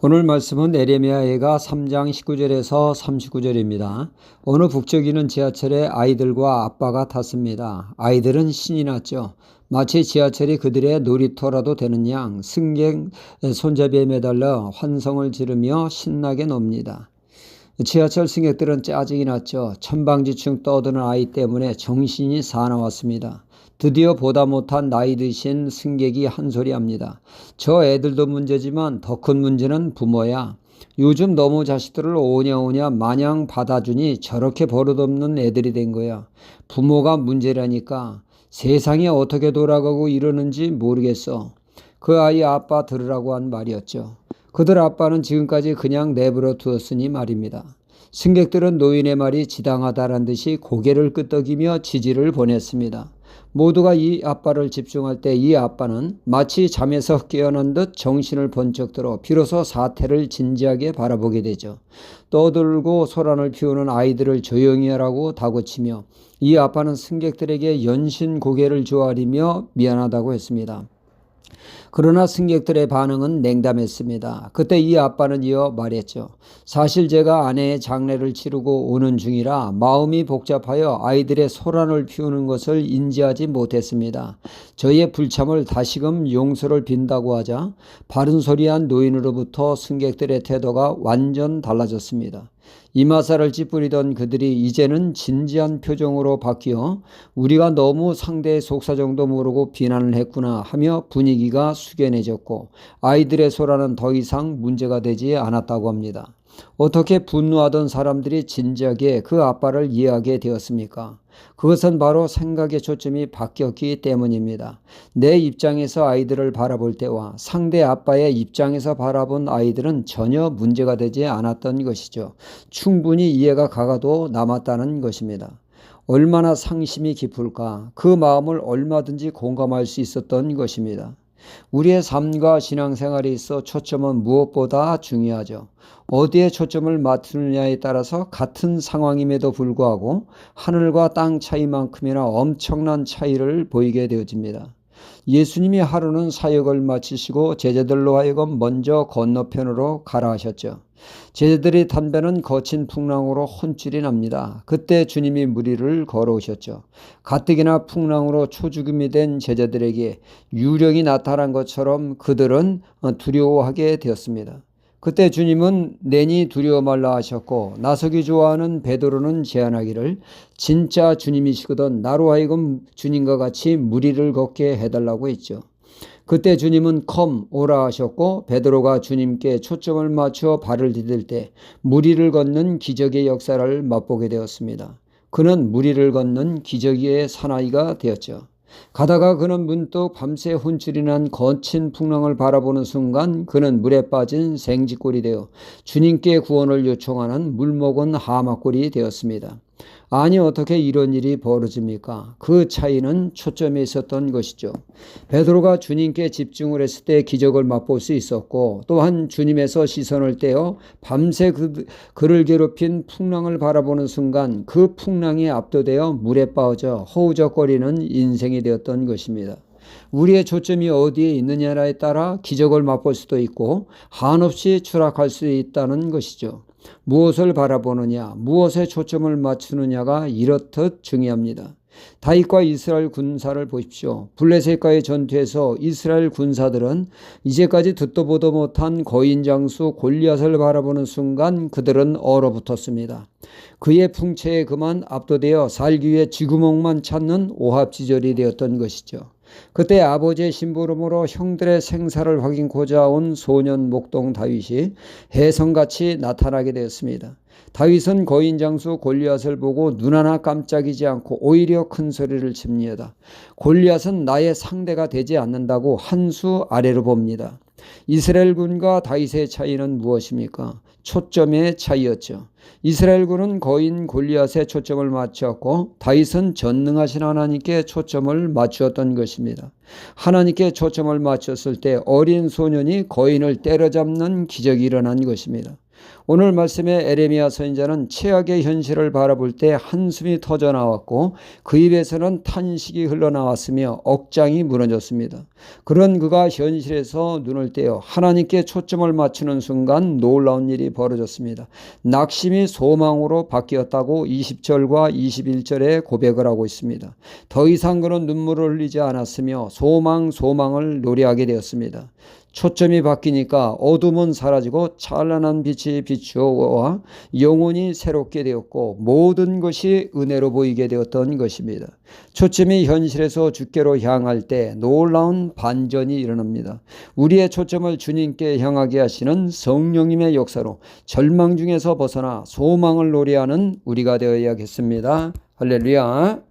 오늘 말씀은 에레미야해가 3장 19절에서 39절입니다. 어느 북쪽이는 지하철에 아이들과 아빠가 탔습니다. 아이들은 신이 났죠. 마치 지하철이 그들의 놀이터라도 되는 양 승객 손잡이에 매달려 환성을 지르며 신나게 놉니다. 지하철 승객들은 짜증이 났죠. 천방지축 떠드는 아이 때문에 정신이 사나웠습니다. 드디어 보다 못한 나이 드신 승객이 한 소리 합니다. 저 애들도 문제지만 더 큰 문제는 부모야. 요즘 너무 자식들을 오냐오냐 마냥 받아주니 저렇게 버릇없는 애들이 된 거야. 부모가 문제라니까. 세상이 어떻게 돌아가고 이러는지 모르겠어. 그 아이 아빠 들으라고 한 말이었죠. 그들 아빠는 지금까지 그냥 내버려 두었으니 말입니다. 승객들은 노인의 말이 지당하다란 듯이 고개를 끄덕이며 지지를 보냈습니다. 모두가 이 아빠를 집중할 때 이 아빠는 마치 잠에서 깨어난 듯 정신을 번쩍 들어 비로소 사태를 진지하게 바라보게 되죠. 떠들고 소란을 피우는 아이들을 조용히 하라고 다그치며 이 아빠는 승객들에게 연신 고개를 조아리며 미안하다고 했습니다. 그러나 승객들의 반응은 냉담했습니다. 그때 이 아빠는 이어 말했죠. 사실 제가 아내의 장례를 치르고 오는 중이라 마음이 복잡하여 아이들의 소란을 피우는 것을 인지하지 못했습니다. 저의 불참을 다시금 용서를 빈다고 하자 바른 소리한 노인으로부터 승객들의 태도가 완전 달라졌습니다. 이마살을 찌푸리던 그들이 이제는 진지한 표정으로 바뀌어 우리가 너무 상대의 속사정도 모르고 비난을 했구나 하며 분위기가 숙연해졌고 아이들의 소란은 더 이상 문제가 되지 않았다고 합니다. 어떻게 분노하던 사람들이 진지하게 그 아빠를 이해하게 되었습니까? 그것은 바로 생각의 초점이 바뀌었기 때문입니다. 내 입장에서 아이들을 바라볼 때와 상대 아빠의 입장에서 바라본 아이들은 전혀 문제가 되지 않았던 것이죠. 충분히 이해가 가가도 남았다는 것입니다. 얼마나 상심이 깊을까? 그 마음을 얼마든지 공감할 수 있었던 것입니다. 우리의 삶과 신앙생활에 있어 초점은 무엇보다 중요하죠. 어디에 초점을 맞추느냐에 따라서 같은 상황임에도 불구하고 하늘과 땅 차이만큼이나 엄청난 차이를 보이게 되어집니다. 예수님이 하루는 사역을 마치시고 제자들로 하여금 먼저 건너편으로 가라 하셨죠. 제자들이 탄 배는 거친 풍랑으로 혼쭐이 납니다. 그때 주님이 무리를 걸어오셨죠. 가뜩이나 풍랑으로 초죽음이 된 제자들에게 유령이 나타난 것처럼 그들은 두려워하게 되었습니다. 그때 주님은 내니 두려워 말라 하셨고 나서기 좋아하는 베드로는 제안하기를 진짜 주님이시거든 나로 하여금 주님과 같이 무리를 걷게 해달라고 했죠. 그때 주님은 오라 하셨고 베드로가 주님께 초점을 맞춰 발을 디딜 때 무리를 걷는 기적의 역사를 맛보게 되었습니다. 그는 무리를 걷는 기적의 사나이가 되었죠. 가다가 그는 문득 밤새 혼쭐이 난 거친 풍랑을 바라보는 순간 그는 물에 빠진 생쥐꼴이 되어 주님께 구원을 요청하는 물먹은 하마꼴이 되었습니다. 아니 어떻게 이런 일이 벌어집니까? 그 차이는 초점에 있었던 것이죠. 베드로가 주님께 집중을 했을 때 기적을 맛볼 수 있었고 또한 주님에서 시선을 떼어 밤새 그를 괴롭힌 풍랑을 바라보는 순간 그 풍랑이 압도되어 물에 빠져 허우적거리는 인생이 되었던 것입니다. 우리의 초점이 어디에 있느냐에 따라 기적을 맛볼 수도 있고 한없이 추락할 수 있다는 것이죠. 무엇을 바라보느냐, 무엇에 초점을 맞추느냐가 이렇듯 중요합니다. 다윗과 이스라엘 군사를 보십시오. 블레셋과의 전투에서 이스라엘 군사들은 이제까지 듣도 보도 못한 거인 장수 골리앗을 바라보는 순간 그들은 얼어붙었습니다. 그의 풍채에 그만 압도되어 살기 위해 쥐구멍만 찾는 오합지졸이 되었던 것이죠. 그때 아버지의 심부름으로 형들의 생사를 확인코자 온 소년 목동 다윗이 혜성같이 나타나게 되었습니다. 다윗은 거인 장수 골리앗을 보고 눈 하나 깜짝이지 않고 오히려 큰 소리를 칩니다. 골리앗은 나의 상대가 되지 않는다고 한 수 아래로 봅니다. 이스라엘군과 다윗의 차이는 무엇입니까? 초점의 차이였죠. 이스라엘군은 거인 골리앗에 초점을 맞추었고 다윗은 전능하신 하나님께 초점을 맞추었던 것입니다. 하나님께 초점을 맞췄을 때 어린 소년이 거인을 때려잡는 기적이 일어난 것입니다. 오늘 말씀의 에레미야 선지자는 최악의 현실을 바라볼 때 한숨이 터져 나왔고 그 입에서는 탄식이 흘러나왔으며 억장이 무너졌습니다. 그런 그가 현실에서 눈을 떼어 하나님께 초점을 맞추는 순간 놀라운 일이 벌어졌습니다. 낙심이 소망으로 바뀌었다고 20절과 21절에 고백을 하고 있습니다. 더 이상 그는 눈물을 흘리지 않았으며 소망을 노래하게 되었습니다. 초점이 바뀌니까 어둠은 사라지고 찬란한 빛이 비추어와 영혼이 새롭게 되었고 모든 것이 은혜로 보이게 되었던 것입니다. 초점이 현실에서 주께로 향할 때 놀라운 반전이 일어납니다. 우리의 초점을 주님께 향하게 하시는 성령님의 역사로 절망 중에서 벗어나 소망을 노래하는 우리가 되어야겠습니다. 할렐루야.